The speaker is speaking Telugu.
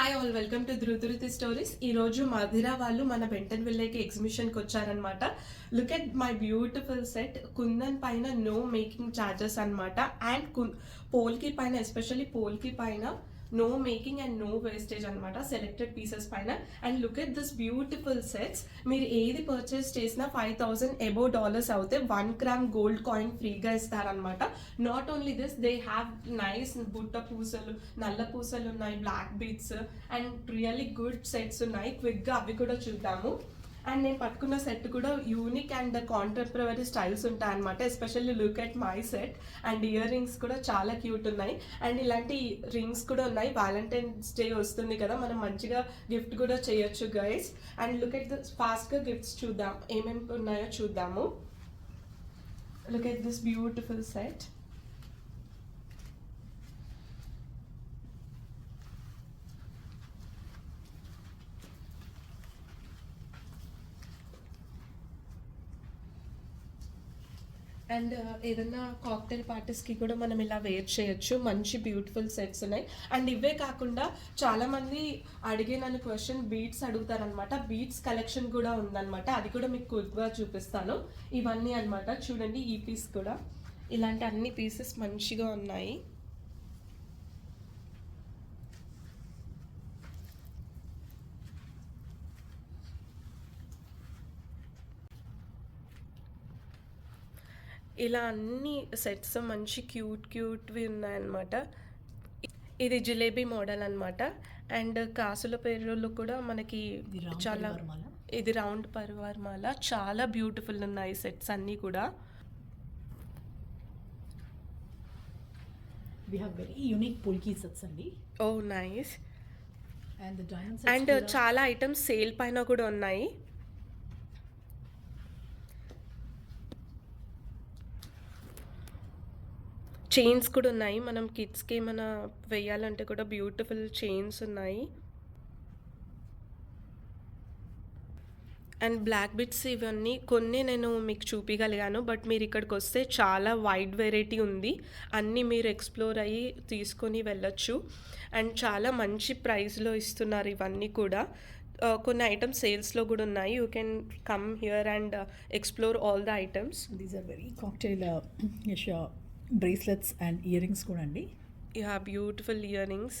Hi all, welcome to Dhruti stories. ఈ రోజు మధిరా వాళ్ళు మన బెంటన్ విల్లేకి ఎగ్జిబిషన్కి వచ్చారనమాట. Look at my beautiful set. Kundan పైన నో మేకింగ్ ఛార్జెస్ అనమాట. అండ్ పోల్కి పైన, ఎస్పెషల్లీ పోల్కి పైన no making and no wastage అనమాట సెలెక్టెడ్ పీసెస్ పైన. And look at this beautiful sets. మీరు ఏది పర్చేస్ చేసినా $5,000 అవుతే 1 గ్రామ్ గోల్డ్ కాయిన్ ఫ్రీగా ఇస్తారనమాట. Not only this, they have nice బుట్ట పూసలు, నల్ల పూసలు ఉన్నాయి, black beads and really good sets ఉన్నాయి. క్విక్గా అవి కూడా చూద్దాము. అండ్ నేను పట్టుకున్న సెట్ కూడా యూనిక్ అండ్ కాంటెంపరరీ స్టైల్స్ ఉంటాయి అనమాట. Especially look at my set. And earrings కూడా చాలా క్యూట్ ఉన్నాయి. అండ్ ఇలాంటి రింగ్స్ కూడా ఉన్నాయి. వ్యాలంటైన్స్ డే వస్తుంది కదా, మనం మంచిగా గిఫ్ట్ కూడా చేయొచ్చు guys. And look at this, ఫాస్ట్గా గిఫ్ట్స్ చూద్దాం, ఏమేమి ఉన్నాయో చూద్దాము. Look at this beautiful set. And ఏదైనా కాక్టైల్ పార్టీస్కి కూడా మనం ఇలా వేర్ చేయొచ్చు. మంచి బ్యూటిఫుల్ సెట్స్ ఉన్నాయి. అండ్ ఇవే కాకుండా చాలామంది అడిగే నన్ను క్వశ్చన్ బీట్స్ అడుగుతారనమాట. బీట్స్ కలెక్షన్ కూడా ఉందన్నమాట, అది కూడా మీకు క్విక్గా చూపిస్తాను. ఇవన్నీ అనమాట, చూడండి. ఈ పీస్ కూడా, ఇలాంటి అన్ని పీసెస్ మంచిగా ఉన్నాయి. ఇలా అన్ని సెట్స్ మంచి క్యూట్వి ఉన్నాయన్నమాట. ఇది జిలేబీ మోడల్ అనమాట. అండ్ కాసుల పేరులో కూడా మనకి చాలా, ఇది రౌండ్ పరివార్ మాల, చాలా బ్యూటిఫుల్ ఉన్నాయి సెట్స్ అన్నీ కూడా. We have very unique polki sets అండి. ఓ నైస్. And అండ్ చాలా ఐటమ్స్ సేల్ పైన కూడా ఉన్నాయి. చైన్స్ కూడా ఉన్నాయి, మనం కిడ్స్కి ఏమైనా వేయాలంటే కూడా బ్యూటిఫుల్ చైన్స్ ఉన్నాయి. అండ్ బ్లాక్ బిట్స్ ఇవన్నీ కొన్ని నేను మీకు చూపించగలిగాను, బట్ మీరు ఇక్కడికి వస్తే చాలా వైడ్ వెరైటీ ఉంది. అన్నీ మీరు ఎక్స్ప్లోర్ అయ్యి తీసుకొని వెళ్ళొచ్చు. అండ్ చాలా మంచి ప్రైస్లో ఇస్తున్నారు ఇవన్నీ కూడా. కొన్ని ఐటమ్స్ సేల్స్లో కూడా ఉన్నాయి. You can come here and explore all the items. These are very cocktail bracelets and earrings కూడా అండి. You have beautiful ear rings.